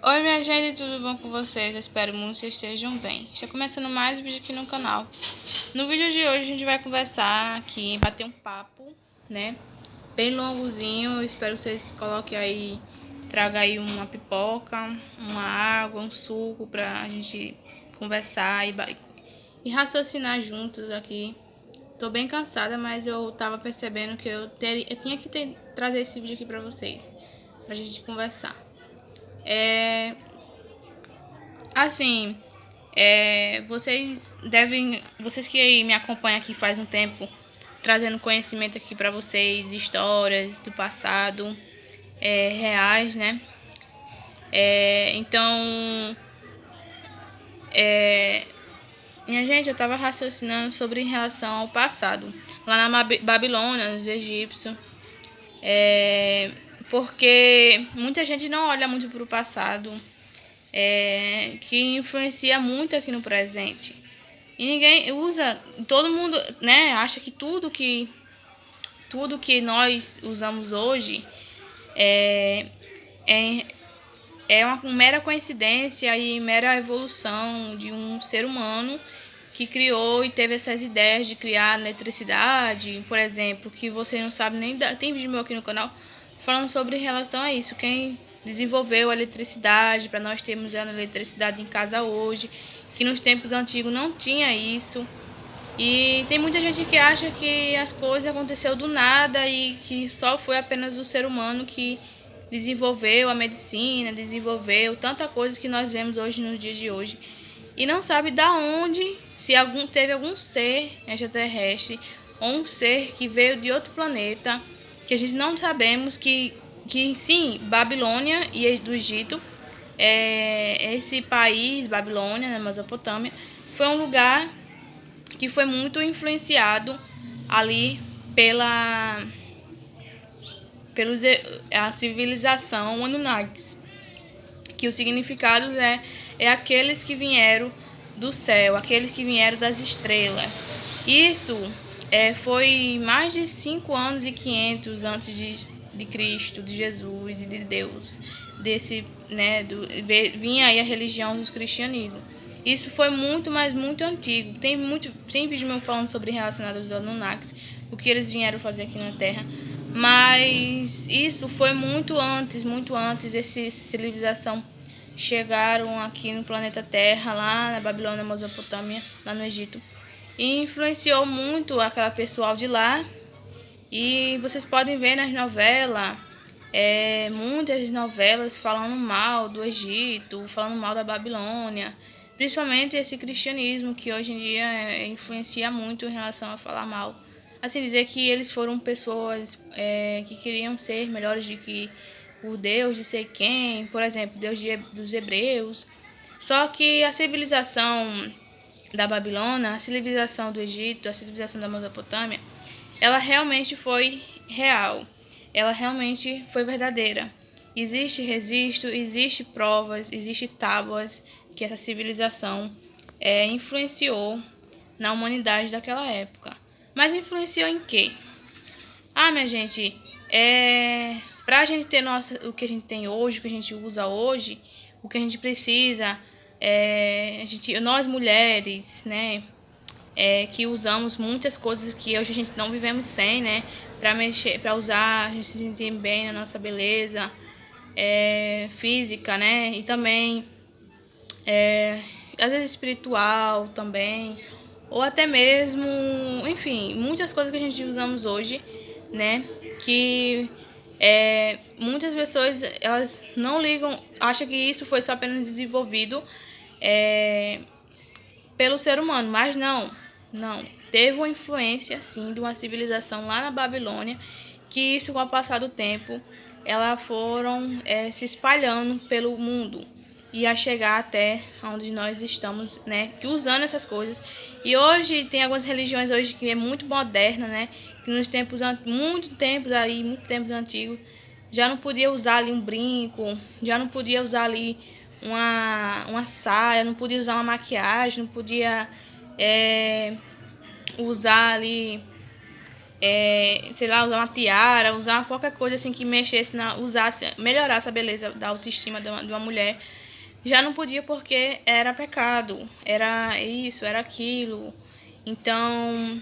Oi minha gente, tudo bom com vocês? Eu espero muito que vocês estejam bem. Está começando mais um vídeo aqui no canal. No vídeo de hoje a gente vai conversar aqui, bater um papo, né? Bem longozinho, eu espero que vocês coloquem aí, tragam aí uma pipoca, uma água, um suco pra gente conversar e raciocinar juntos aqui. Tô bem cansada, mas eu tava percebendo que eu tinha que trazer esse vídeo aqui pra vocês, pra gente conversar. Assim, vocês que me acompanham aqui faz um tempo, trazendo conhecimento aqui pra vocês, histórias do passado, reais, né? Então, minha gente, eu tava raciocinando sobre em relação ao passado, lá na Babilônia, nos egípcios, porque muita gente não olha muito pro passado, que influencia muito aqui no presente. E ninguém usa, todo mundo, né, acha que tudo que nós usamos hoje é, é, é uma mera coincidência e mera evolução de um ser humano que criou e teve essas ideias de criar eletricidade, por exemplo, que você não sabe nem tem vídeo meu aqui no canal falando sobre relação a isso, quem desenvolveu a eletricidade para nós termos a eletricidade em casa hoje, que nos tempos antigos não tinha isso. E tem muita gente que acha que as coisas aconteceram do nada e que só foi apenas o ser humano que desenvolveu a medicina, desenvolveu tanta coisa que nós vemos hoje nos dias de hoje. E não sabe da onde, se teve algum ser extraterrestre ou um ser que veio de outro planeta, que a gente não sabemos que sim, Babilônia e do Egito, esse país, Babilônia, na Mesopotâmia, foi um lugar que foi muito influenciado ali pela a civilização Anunnakis, que o significado é aqueles que vieram do céu, aqueles que vieram das estrelas. Isso foi mais de 5 anos e 500 antes de Cristo, de Jesus e de Deus. Vinha aí a religião do cristianismo. Isso foi muito, mas muito antigo. Tem vídeo meu falando sobre relacionado aos Anunnakis, o que eles vieram fazer aqui na Terra. Mas isso foi muito antes essa civilização chegaram aqui no planeta Terra, lá na Babilônia, Mesopotâmia, lá no Egito. E influenciou muito aquela pessoal de lá. E vocês podem ver nas novelas, muitas novelas falando mal do Egito, falando mal da Babilônia. Principalmente esse cristianismo que hoje em dia influencia muito em relação a falar mal. Assim, dizer que eles foram pessoas que queriam ser melhores do que o Deus de sei quem, por exemplo, Deus dos hebreus. Só que a civilização da Babilônia, a civilização do Egito, a civilização da Mesopotâmia, ela realmente foi real. Ela realmente foi verdadeira. Existe registro, existe provas, existe tábuas que essa civilização influenciou na humanidade daquela época. Mas influenciou em quê? Ah, minha gente, pra gente ter o que a gente tem hoje, o que a gente usa hoje, o que a gente precisa, nós mulheres, né, que usamos muitas coisas que hoje a gente não vivemos sem, né, pra usar, a gente se sentir bem na nossa beleza, física, né, e também, às vezes espiritual também, ou até mesmo, enfim, muitas coisas que a gente usamos hoje, né, que muitas pessoas elas não ligam, acham que isso foi só apenas desenvolvido pelo ser humano, mas não. Teve uma influência, sim, de uma civilização lá na Babilônia, que isso, com o passar do tempo, elas foram se espalhando pelo mundo e a chegar até onde nós estamos, né, que usando essas coisas. E hoje tem algumas religiões hoje que é muito moderna, né, que nos tempos muito tempos antigos, já não podia usar ali um brinco, já não podia usar ali uma saia, não podia usar uma maquiagem, não podia usar ali sei lá, usar uma tiara, usar qualquer coisa assim que mexesse melhorasse a beleza da autoestima de uma mulher. Já não podia porque era pecado, era isso, era aquilo. Então,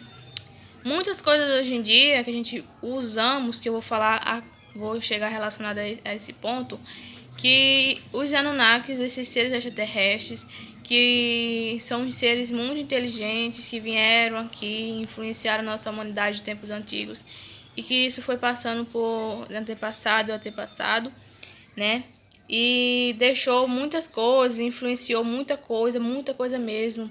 muitas coisas hoje em dia que a gente usamos, que eu vou falar, vou chegar relacionada a esse ponto, que os Anunnakis, esses seres extraterrestres, que são seres muito inteligentes, que vieram aqui, influenciaram a nossa humanidade de tempos antigos, e que isso foi passando por antepassado, né? E deixou muitas coisas, influenciou muita coisa mesmo.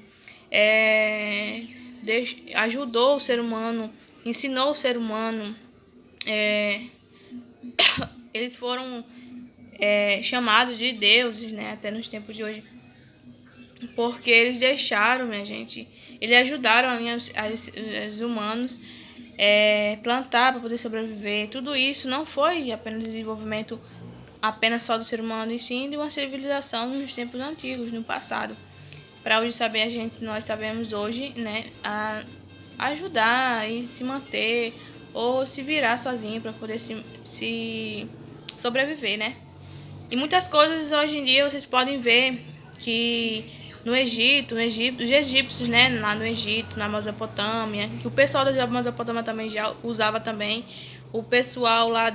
Ajudou o ser humano, ensinou o ser humano. Eles foram chamados de deuses, né? Até nos tempos de hoje. Porque eles deixaram, minha gente, eles ajudaram os humanos plantar para poder sobreviver. Tudo isso não foi apenas desenvolvimento apenas só do ser humano, e sim de uma civilização nos tempos antigos, no passado. Para hoje saber, nós sabemos hoje, né, ajudar e se manter ou se virar sozinho para poder se sobreviver, né? E muitas coisas hoje em dia vocês podem ver que no Egito, os egípcios, né, lá no Egito, na Mesopotâmia, que o pessoal da Mesopotâmia também já usava também, o pessoal lá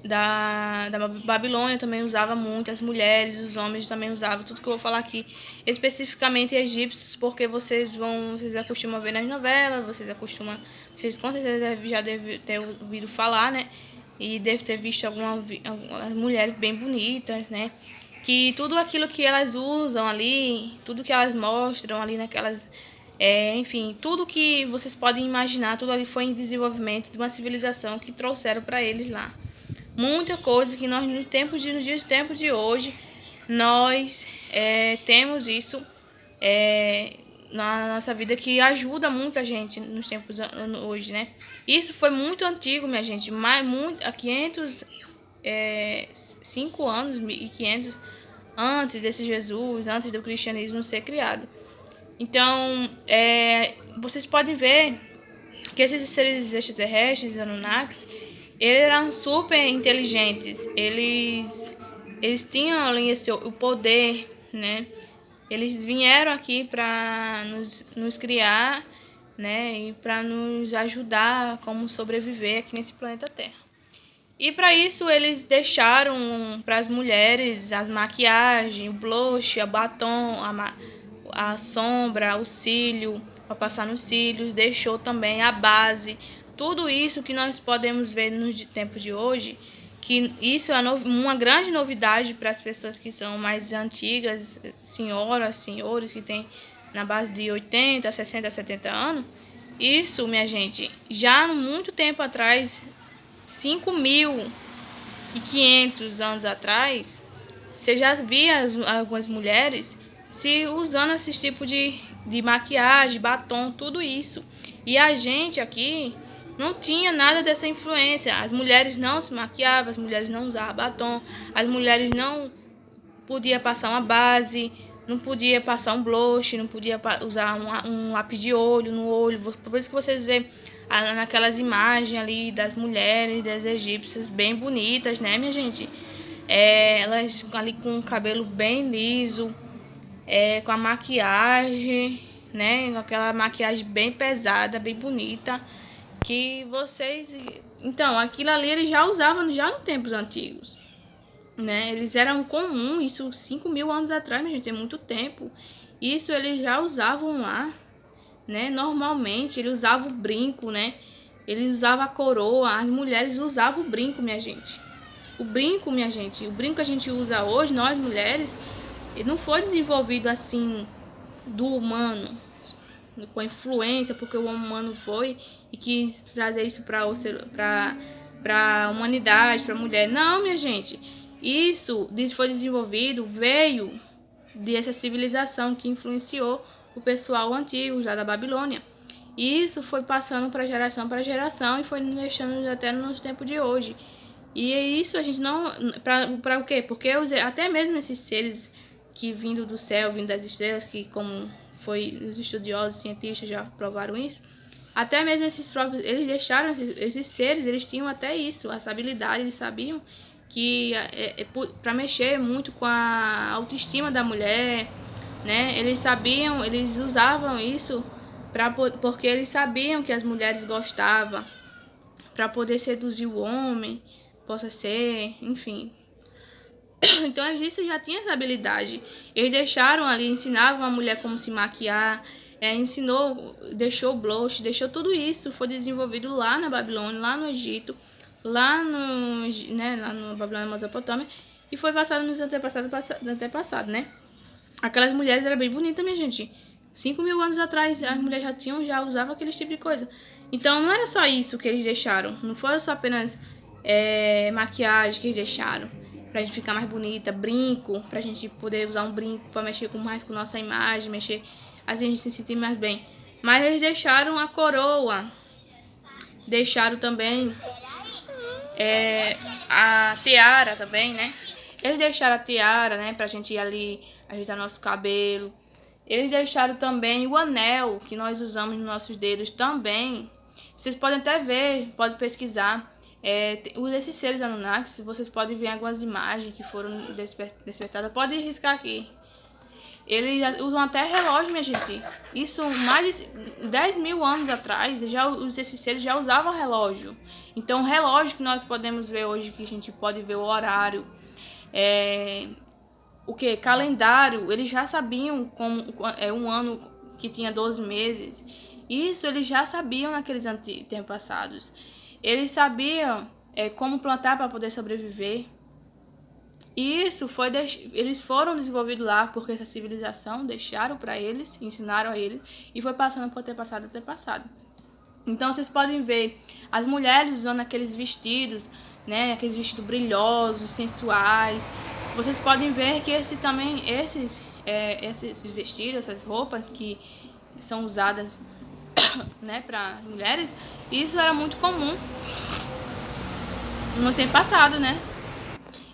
da Babilônia também usava muito, as mulheres, os homens também usavam, tudo que eu vou falar aqui, especificamente egípcios, porque vocês acostumam a ver nas novelas, vocês com certeza já devem ter ouvido falar, né, e deve ter visto algumas mulheres bem bonitas, né, que tudo aquilo que elas usam ali, tudo que elas mostram ali naquelas, enfim, tudo que vocês podem imaginar, tudo ali foi em desenvolvimento de uma civilização que trouxeram para eles lá. Muita coisa que nós nos tempos de hoje, nós temos isso na nossa vida, que ajuda muita gente nos tempos hoje, né? Isso foi muito antigo, minha gente, há 5 anos e 500 antes desse Jesus, antes do cristianismo ser criado. Então, vocês podem ver que esses seres extraterrestres, Anunnakis, eles eram super inteligentes. Eles tinham ali o poder, né? Eles vieram aqui para nos criar, né? E para nos ajudar a como sobreviver aqui nesse planeta Terra. E para isso eles deixaram para as mulheres as maquiagens, o blush, a batom, a sombra, o cílio, para passar nos cílios, deixou também a base. Tudo isso que nós podemos ver nos tempos de hoje, que isso é uma grande novidade para as pessoas que são mais antigas, senhoras, senhores, que têm na base de 80, 60, 70 anos. Isso, minha gente, já muito tempo atrás, 5.500 anos atrás, você já via algumas mulheres se usando esse tipo de maquiagem, batom, tudo isso. E a gente aqui não tinha nada dessa influência. As mulheres não se maquiavam, as mulheres não usavam batom, as mulheres não podiam passar uma base, não podia passar um blush, não podia usar um lápis de olho no olho. Por isso que vocês veem naquelas imagens ali das mulheres, das egípcias, bem bonitas, né, minha gente? Elas ali com o cabelo bem liso, com a maquiagem, né? Com aquela maquiagem bem pesada, bem bonita. Que vocês... Então, aquilo ali eles já usavam já nos tempos antigos, né? Eles eram comum, isso 5.000 anos atrás, minha gente, é muito tempo. Isso eles já usavam lá, né? Normalmente, eles usavam o brinco, né? Eles usavam a coroa, as mulheres usavam o brinco, minha gente. O brinco, minha gente, o brinco que a gente usa hoje, nós mulheres, ele não foi desenvolvido assim do humano, com influência, porque o humano foi e quis trazer isso para a humanidade, para a mulher. Não, minha gente, isso foi desenvolvido, veio dessa civilização que influenciou o pessoal antigo, já da Babilônia. E isso foi passando para geração e foi nos deixando até nos tempos de hoje. E é isso, a gente não... Para o quê? Porque até mesmo esses seres que vindo do céu, vindo das estrelas, que como foi os estudiosos, cientistas já provaram isso, Até mesmo esses próprios, eles deixaram esses seres, eles tinham até isso, essa habilidade, eles sabiam que para mexer muito com a autoestima da mulher, né? Eles sabiam, eles usavam isso porque eles sabiam que as mulheres gostavam, para poder seduzir o homem, possa ser, enfim. Então isso já tinha essa habilidade. Eles deixaram ali, ensinavam a mulher como se maquiar, ensinou, deixou blush, deixou tudo isso, foi desenvolvido lá na Babilônia, lá no Egito, lá no Babilônia, Mesopotâmia, e foi passado nos antepassados, né? Aquelas mulheres eram bem bonitas, minha gente. 5.000 anos atrás, as mulheres já usavam aquele tipo de coisa. Então, não era só isso que eles deixaram. Não foram só apenas maquiagem que eles deixaram pra gente ficar mais bonita, brinco, pra gente poder usar um brinco pra mexer mais com nossa imagem, a gente se sentir mais bem. Mas eles deixaram a coroa, deixaram também a tiara também, né? Eles deixaram a tiara, né, pra gente ir ali ajeitar nosso cabelo. Eles deixaram também o anel que nós usamos nos nossos dedos também. Vocês podem até ver, podem pesquisar. Esses seres Anunnakis, vocês podem ver algumas imagens que foram despertadas. Pode riscar aqui. Eles usam até relógio, minha gente. Isso mais de 10.000 anos atrás, esses seres já usavam relógio. Então, o relógio que nós podemos ver hoje, que a gente pode ver o horário, calendário, eles já sabiam como um ano que tinha 12 meses. Isso eles já sabiam naqueles tempos passados. Eles sabiam como plantar para poder sobreviver. E isso eles foram desenvolvidos lá porque essa civilização deixaram para eles, ensinaram a eles e foi passando por ter passado. Então vocês podem ver as mulheres usando aqueles vestidos, né, aqueles vestidos brilhosos, sensuais. Vocês podem ver que esses vestidos, essas roupas que são usadas, né, para mulheres, isso era muito comum no tempo passado, né?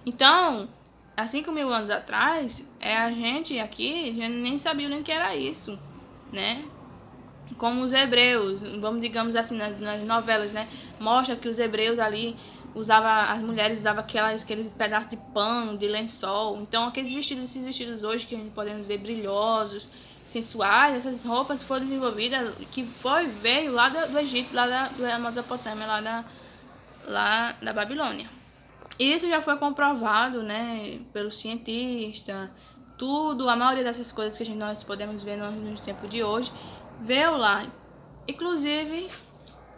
Então, há 5.000 anos atrás, a gente aqui já nem sabia nem o que era isso, né? Como os hebreus, digamos assim, nas novelas, né? Mostra que os hebreus ali as mulheres usavam aqueles pedaços de pano, de lençol. Então, esses vestidos hoje que a gente podemos ver brilhosos, sensuais, essas roupas foram desenvolvidas, veio lá do Egito, lá da Mesopotâmia, lá da Babilônia. Isso já foi comprovado, né, pelo cientista, a maioria dessas coisas que nós podemos ver no tempo de hoje, veio lá. Inclusive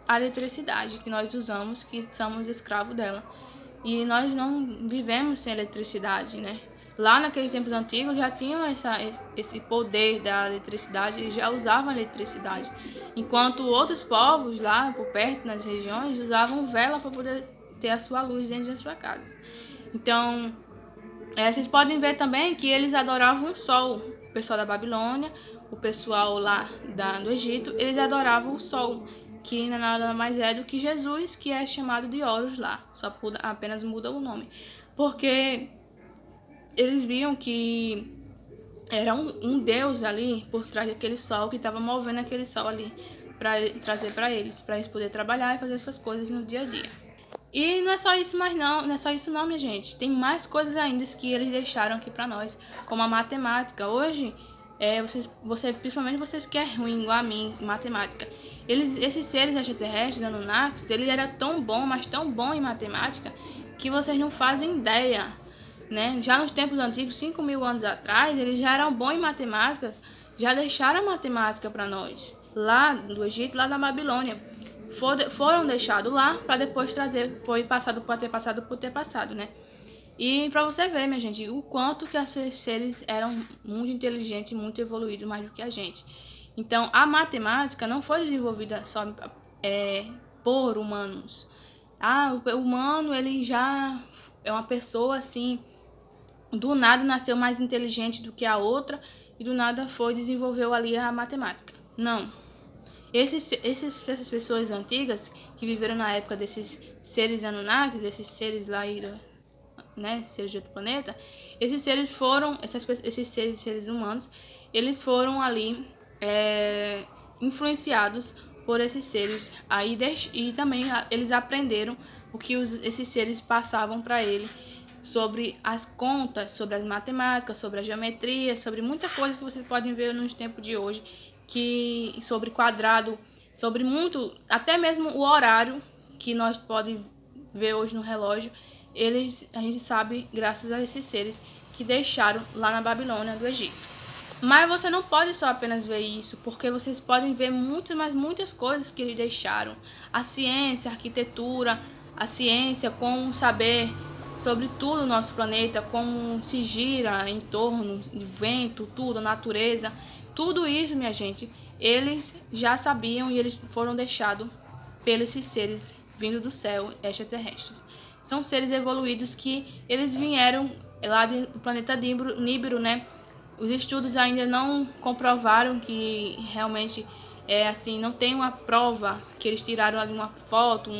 a eletricidade que nós usamos, que somos escravos dela. E nós não vivemos sem eletricidade, né? Lá naqueles tempos antigos já tinham esse poder da eletricidade, já usavam a eletricidade. Enquanto outros povos lá por perto, nas regiões, usavam vela para poder ter a sua luz dentro da sua casa. Então, vocês podem ver também que eles adoravam o sol. O pessoal da Babilônia, o pessoal lá do Egito, eles adoravam o sol, que nada mais é do que Jesus, que é chamado de Horus lá. Só apenas muda o nome. Porque eles viam que era um deus ali por trás daquele sol, que estava movendo aquele sol ali para trazer para eles poderem trabalhar e fazer essas coisas no dia a dia. E não é só isso não, minha gente. Tem mais coisas ainda que eles deixaram aqui para nós, como a matemática. Hoje, principalmente vocês que é ruim igual a mim, matemática. Esses seres extraterrestres, Anunnakis, ele era tão bom, mas tão bom em matemática, que vocês não fazem ideia, né? Já nos tempos antigos, 5.000 anos atrás, eles já eram bons em matemática, já deixaram a matemática para nós, lá do Egito, lá da Babilônia. Foram deixados lá para depois trazer, foi passado por ter passado, né? E para você ver, minha gente, o quanto que esses seres eram muito inteligentes, muito evoluídos mais do que a gente. Então, a matemática não foi desenvolvida só por humanos. O humano, ele já é uma pessoa assim, do nada nasceu mais inteligente do que a outra e do nada desenvolveu ali a matemática. Não. Essas pessoas antigas que viveram na época desses seres Anunnakis, desses seres lá, né, seres de outro planeta, esses seres humanos, eles foram ali influenciados por esses seres. E também eles aprenderam o que esses seres passavam para ele sobre as contas, sobre as matemáticas, sobre a geometria, sobre muita coisa que vocês podem ver nos tempos de hoje, sobre quadrado, sobre muito, até mesmo o horário que nós podemos ver hoje no relógio, a gente sabe graças a esses seres que deixaram lá na Babilônia do Egito. Mas você não pode só apenas ver isso, porque vocês podem ver muitas coisas que eles deixaram. A ciência, a arquitetura, a ciência, como saber sobre tudo no nosso planeta, como se gira em torno do vento, tudo, a natureza. Tudo isso, minha gente, eles já sabiam e eles foram deixados pelos seres vindos do céu, extraterrestres. São seres evoluídos que eles vieram lá do planeta Nibiru, né? Os estudos ainda não comprovaram que realmente é assim, não tem uma prova que eles tiraram ali uma foto,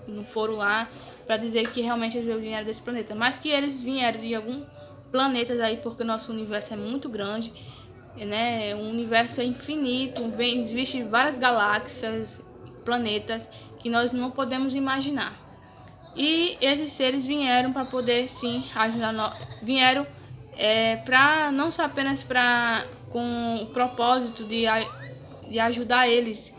não foram lá para dizer que realmente eles vieram desse planeta, mas que eles vieram de algum planeta aí, porque o nosso universo é muito grande, né? O universo é infinito, existem várias galáxias, planetas que nós não podemos imaginar. E esses seres vieram para poder sim ajudar, vieram para não só apenas com o propósito de ajudar eles,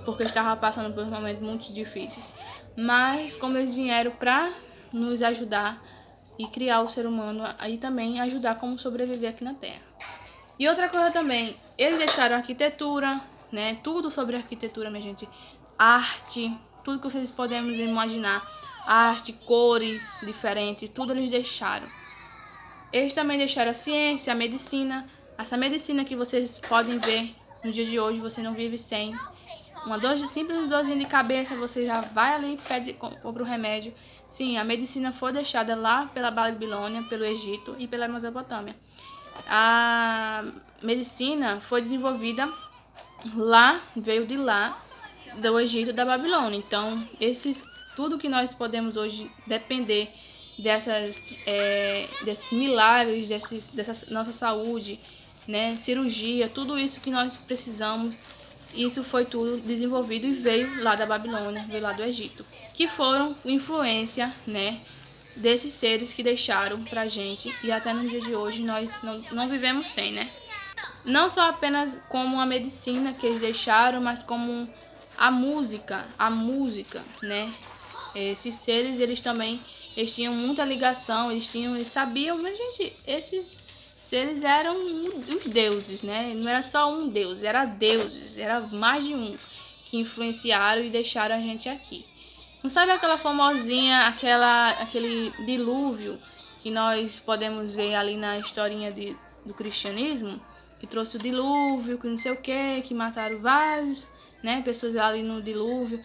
porque estavam passando por momentos muito difíceis, mas como eles vieram para nos ajudar e criar o ser humano e também ajudar como sobreviver aqui na Terra. E outra coisa também, eles deixaram arquitetura, né? Tudo sobre arquitetura, minha gente, arte, tudo que vocês podemos imaginar, arte, cores diferentes, tudo eles deixaram. Eles também deixaram a ciência, a medicina. Essa medicina que vocês podem ver no dia de hoje, você não vive sem. Simples dorzinha de cabeça, você já vai ali e compra o remédio. Sim, a medicina foi deixada lá pela Babilônia, pelo Egito e pela Mesopotâmia. A medicina foi desenvolvida lá, veio de lá, do Egito e da Babilônia. Então, tudo que nós podemos hoje depender desses milagres, dessa nossa saúde, né, cirurgia, tudo isso que nós precisamos, isso foi tudo desenvolvido e veio lá da Babilônia, veio lá do Egito, que foram influência, né, desses seres que deixaram pra gente, e até no dia de hoje nós não vivemos sem, né? Não só apenas como a medicina que eles deixaram, mas como a música, né? Esses seres, eles tinham muita ligação, eles sabiam, mas gente, esses seres eram os deuses, né? Não era só um deus, era deuses, era mais de um que influenciaram e deixaram a gente aqui. Não sabe aquela famosinha, aquele dilúvio que nós podemos ver ali na historinha do cristianismo, que trouxe o dilúvio, que não sei o que mataram vários, né, pessoas ali no dilúvio.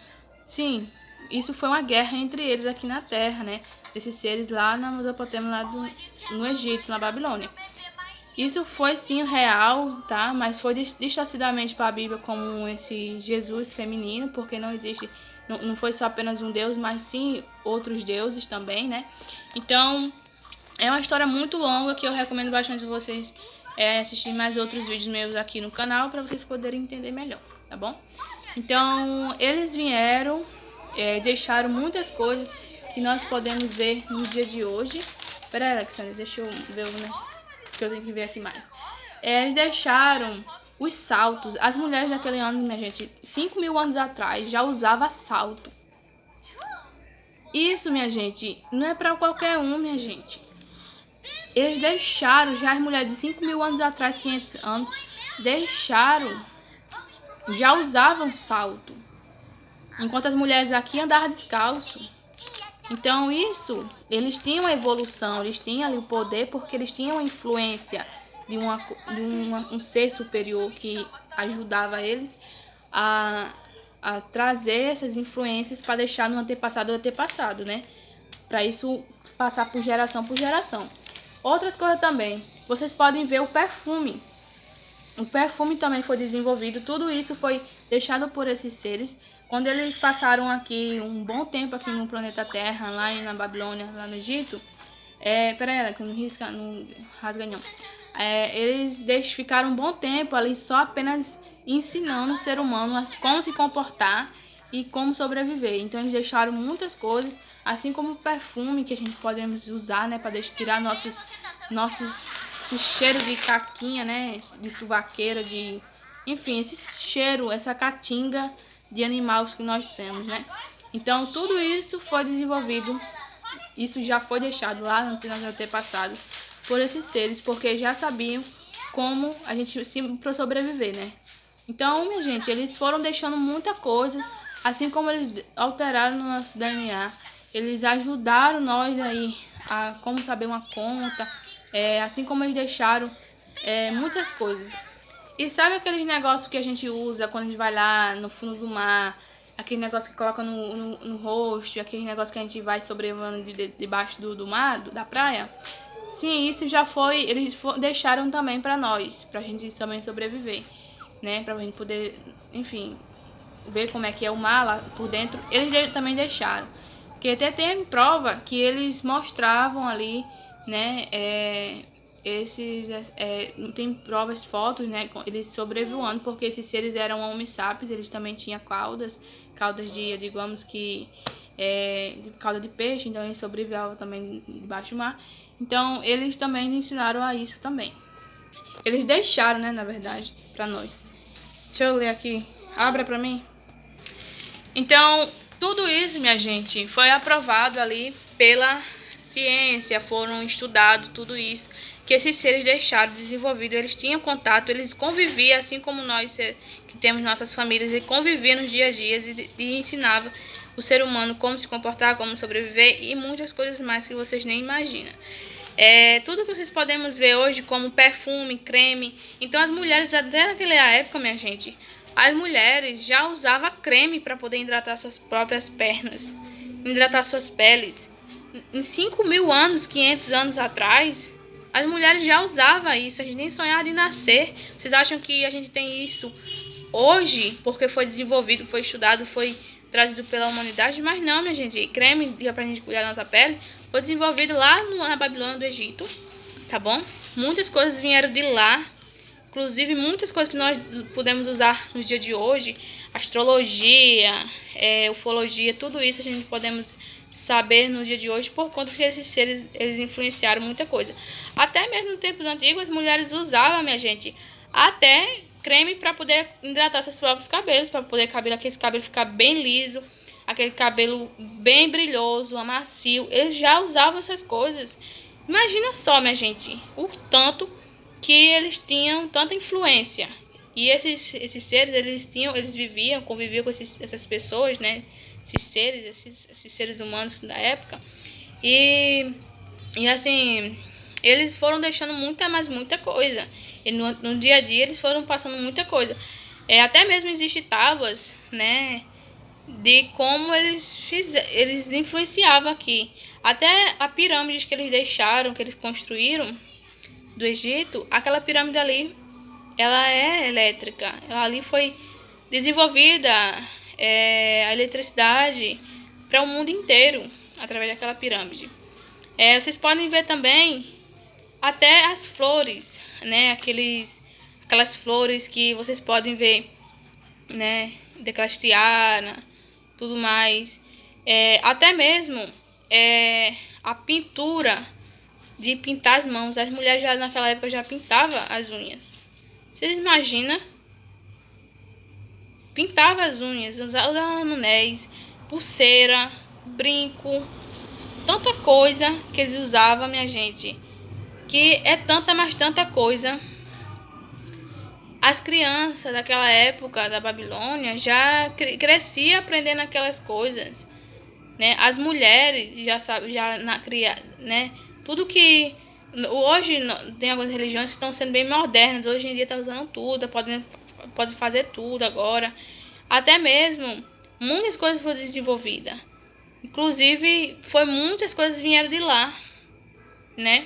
Sim, isso foi uma guerra entre eles aqui na Terra, né? Esses seres lá na Mesopotâmia, lá no Egito, na Babilônia. Isso foi sim real, tá? Mas foi distorcidamente para a Bíblia como esse Jesus feminino, porque não existe, não foi só apenas um Deus, mas sim outros deuses também, né? Então, é uma história muito longa que eu recomendo bastante vocês assistir mais outros vídeos meus aqui no canal para vocês poderem entender melhor, tá bom? Então, eles vieram, deixaram muitas coisas que nós podemos ver no dia de hoje. Pera aí, Alexandre, deixa eu ver, né? Que eu tenho que ver aqui mais. Eles deixaram os saltos. As mulheres daquele ano, minha gente, 5.000 anos atrás, já usava salto. Isso, minha gente, não é pra qualquer um, minha gente. Eles deixaram, já as mulheres de 5.000 anos atrás, 500 anos, já usavam salto. Enquanto as mulheres aqui andavam descalço. Então isso, eles tinham a evolução, eles tinham ali o poder, porque eles tinham a influência de um ser superior que ajudava eles a trazer essas influências para deixar no antepassado, né? Para isso passar por geração. Outras coisas também, vocês podem ver o perfume. O perfume também foi desenvolvido, tudo isso foi deixado por esses seres. Quando eles passaram aqui um bom tempo aqui no planeta Terra, lá na Babilônia, lá no Egito, peraí, que não rasga não. eles ficaram um bom tempo ali só apenas ensinando o ser humano como se comportar e como sobreviver. Então eles deixaram muitas coisas, assim como o perfume que a gente podemos usar, né, para tirar nossos esse cheiro de caquinha, né, de suvaqueira, enfim, esse cheiro, essa catinga de animais que nós temos, né? Então tudo isso foi desenvolvido, isso já foi deixado lá nos antepassados por esses seres, porque já sabiam como a gente para sobreviver, né? Então, minha gente, eles foram deixando muita coisa, assim como eles alteraram no nosso DNA, eles ajudaram nós aí a como saber uma conta, assim como eles deixaram muitas coisas. E sabe aquele negócio que a gente usa quando a gente vai lá no fundo do mar, aquele negócio que coloca no rosto, aquele negócio que a gente vai sobrevivendo debaixo do mar, da praia? Sim, isso já foi, eles deixaram também pra nós, pra gente também sobreviver, né? Pra gente poder, enfim, ver como é que é o mar lá por dentro. Eles também deixaram. Porque até tem prova que eles mostravam ali, né? Tem provas, fotos, né? Eles sobrevoando, porque esses seres eram homo sapiens, eles também tinham caudas de, digamos que, cauda de peixe, então eles sobreviviam também debaixo do mar. Então, eles também ensinaram a isso também. Eles deixaram, né, na verdade, pra nós. Deixa eu ler aqui. Abra pra mim. Então, tudo isso, minha gente, foi aprovado ali pela ciência, foram estudados tudo isso, que esses seres deixaram desenvolvido, eles tinham contato, eles conviviam, assim como nós que temos nossas famílias, e conviviam nos dias a dias e ensinava o ser humano como se comportar, como sobreviver e muitas coisas mais que vocês nem imaginam. Tudo que vocês podemos ver hoje como perfume, creme. Então as mulheres até naquela época, minha gente, as mulheres já usavam creme para poder hidratar suas próprias pernas, hidratar suas peles. Em 5.000 anos, 500 anos atrás, as mulheres já usavam isso. A gente nem sonhava de nascer. Vocês acham que a gente tem isso hoje porque foi desenvolvido, foi estudado, foi trazido pela humanidade? Mas não, minha gente. Creme para a gente cuidar da nossa pele foi desenvolvido lá na Babilônia do Egito, tá bom? Muitas coisas vieram de lá. Inclusive, muitas coisas que nós podemos usar no dia de hoje, astrologia, ufologia, tudo isso a gente podemos saber no dia de hoje por conta que esses seres eles influenciaram muita coisa. Até mesmo no tempos antigos, as mulheres usavam, minha gente, até creme para poder hidratar seus próprios cabelos, para poder aquele cabelo ficar bem liso, aquele cabelo bem brilhoso, macio. Eles já usavam essas coisas. Imagina só, minha gente, o tanto que eles tinham tanta influência. E esses seres, eles conviviam com essas pessoas, né? Esses seres humanos da época. E assim, eles foram deixando muita coisa. E no dia a dia eles foram passando muita coisa. Até mesmo existem tábuas, né? De como eles influenciavam aqui. Até a pirâmide que eles deixaram, que eles construíram do Egito, aquela pirâmide ali, ela é elétrica. Ela ali foi desenvolvida a eletricidade para o mundo inteiro através daquela pirâmide. Vocês podem ver também até as flores, né? Aquelas flores que vocês podem ver, né? Daquelas tiaras, tudo mais. Até mesmo a pintura de pintar as mãos. As mulheres já naquela época já pintavam as unhas. Vocês imaginam? Pintava as unhas, usava anéis, pulseira, brinco, tanta coisa que eles usavam, minha gente. Que é tanta, mas tanta coisa. As crianças daquela época da Babilônia já cresciam aprendendo aquelas coisas, né? As mulheres né? Tudo que hoje tem algumas religiões que estão sendo bem modernas. Hoje em dia está usando tudo, pode fazer tudo agora. Até mesmo muitas coisas foram desenvolvidas. Inclusive, muitas coisas vieram de lá, né?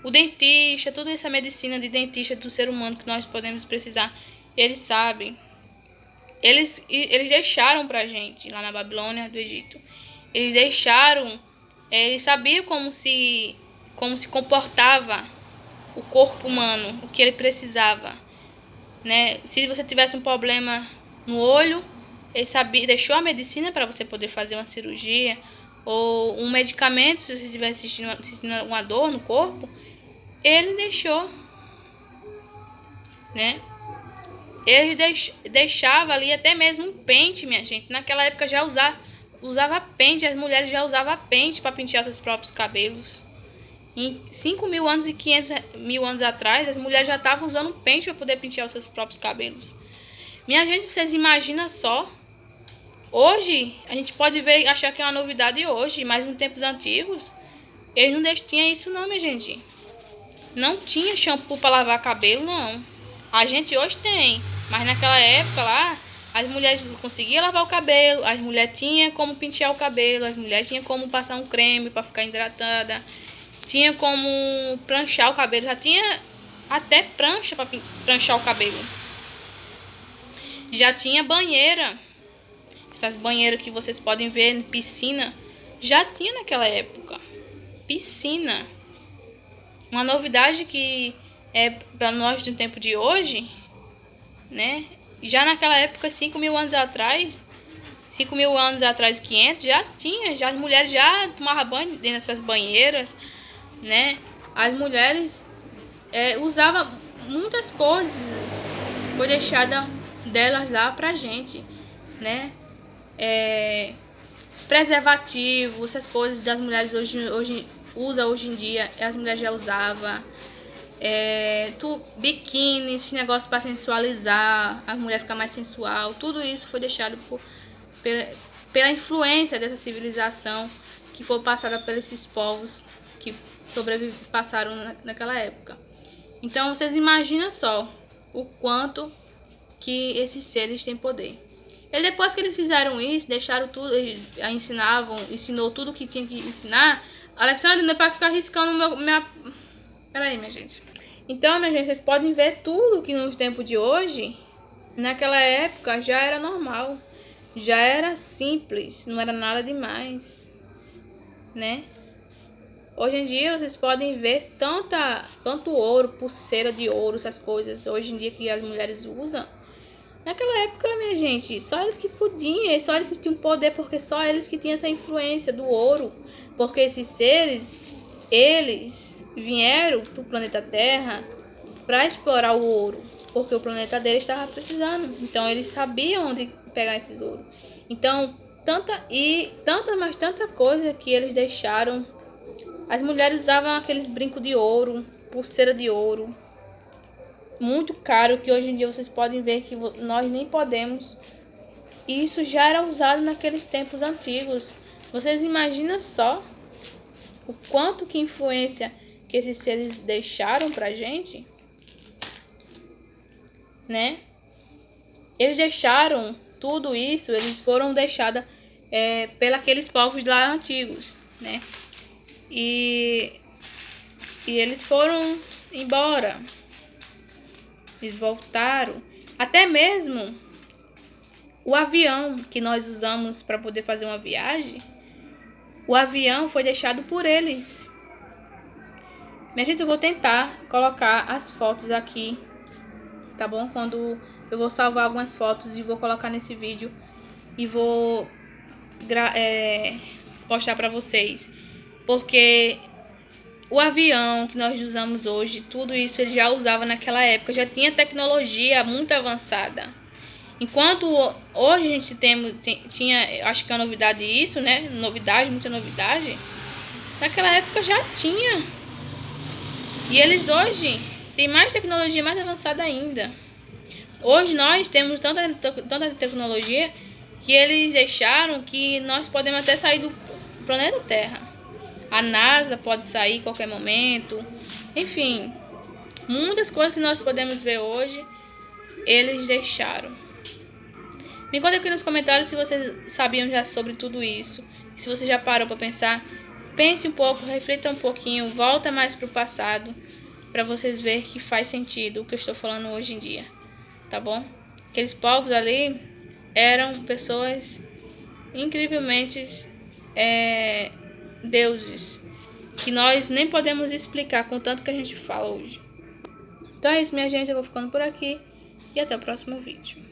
O dentista, toda essa medicina de dentista do ser humano que nós podemos precisar, eles sabem. Eles deixaram pra gente lá na Babilônia do Egito. Eles deixaram, eles sabiam como se comportava o corpo humano, o que ele precisava, né? Se você tivesse um problema no olho, ele sabia, deixou a medicina para você poder fazer uma cirurgia, ou um medicamento, se você estivesse sentindo uma dor no corpo, ele deixou, né? Ele deixava ali até mesmo um pente, minha gente. Naquela época já usava pente, as mulheres já usavam pente para pentear seus próprios cabelos. Em 5.000 anos e 500.000 anos atrás, as mulheres já estavam usando pente para poder pentear os seus próprios cabelos. Minha gente, vocês imaginam só. Hoje, a gente pode ver, achar que é uma novidade hoje, mas em tempos antigos, eles não tinham isso não, minha gente. Não tinha shampoo para lavar cabelo, não. A gente hoje tem, mas naquela época lá, as mulheres não conseguiam lavar o cabelo, as mulheres tinham como pentear o cabelo, as mulheres tinham como passar um creme para ficar hidratada, tinha como pranchar o cabelo, já tinha até prancha para pranchar o cabelo. Já tinha banheira, essas banheiras que vocês podem ver em piscina, já tinha naquela época, piscina. Uma novidade que é para nós do tempo de hoje, né? Já naquela época, 5.000 anos atrás, 5.000 anos atrás, 500, já tinha, já as mulheres já tomavam banho dentro das suas banheiras, né? As mulheres usavam muitas coisas, foi deixada delas lá pra gente, né? Preservativo, essas coisas das mulheres hoje em dia, as mulheres já usavam. Biquíni, esse negócio para sensualizar, a mulher ficar mais sensual, tudo isso foi deixado pela influência dessa civilização que foi passada por esses povos que passaram naquela época. Então vocês imaginam só o quanto que esses seres têm poder. E depois que eles fizeram isso, deixaram tudo, ensinou tudo que tinha que ensinar. Alexandre, não é para ficar riscando Peraí, minha gente. Então, minha gente, vocês podem ver tudo que no tempo de hoje, naquela época, já era normal. Já era simples, não era nada demais, né? Hoje em dia, vocês podem ver tanto ouro, pulseira de ouro, essas coisas, hoje em dia que as mulheres usam. Naquela época, minha gente, só eles que podiam, só eles que tinham poder, porque só eles que tinham essa influência do ouro. Porque esses seres, eles vieram para o planeta Terra para explorar o ouro, porque o planeta deles estava precisando. Então eles sabiam onde pegar esses ouros. Então, tanta coisa que eles deixaram. As mulheres usavam aqueles brincos de ouro, pulseira de ouro, muito caro, que hoje em dia vocês podem ver que nós nem podemos. E isso já era usado naqueles tempos antigos. Vocês imaginam só o quanto que influência que esses seres deixaram pra gente, né? Eles deixaram tudo isso, eles foram deixados pelos povos lá antigos, né? E eles foram embora. Eles voltaram. Até mesmo o avião que nós usamos para poder fazer uma viagem, o avião foi deixado por eles. Minha gente, eu vou tentar colocar as fotos aqui, tá bom? Quando eu vou salvar algumas fotos e vou colocar nesse vídeo e vou postar para vocês. Porque o avião que nós usamos hoje, tudo isso ele já usava naquela época, já tinha tecnologia muito avançada. Enquanto hoje a gente tinha, acho que é uma novidade isso, né? Muita novidade. Naquela época já tinha. E eles hoje têm mais tecnologia, mais avançada ainda. Hoje nós temos tanta tecnologia que eles deixaram que nós podemos até sair do planeta Terra. A NASA pode sair a qualquer momento. Enfim, muitas coisas que nós podemos ver hoje, eles deixaram. Me conta aqui nos comentários se vocês sabiam já sobre tudo isso. Se você já parou para pensar, pense um pouco, reflita um pouquinho, volta mais para o passado, para vocês verem que faz sentido o que eu estou falando hoje em dia, tá bom? Aqueles povos ali eram pessoas incrivelmente deuses, que nós nem podemos explicar com tanto que a gente fala hoje. Então é isso, minha gente. Eu vou ficando por aqui e até o próximo vídeo.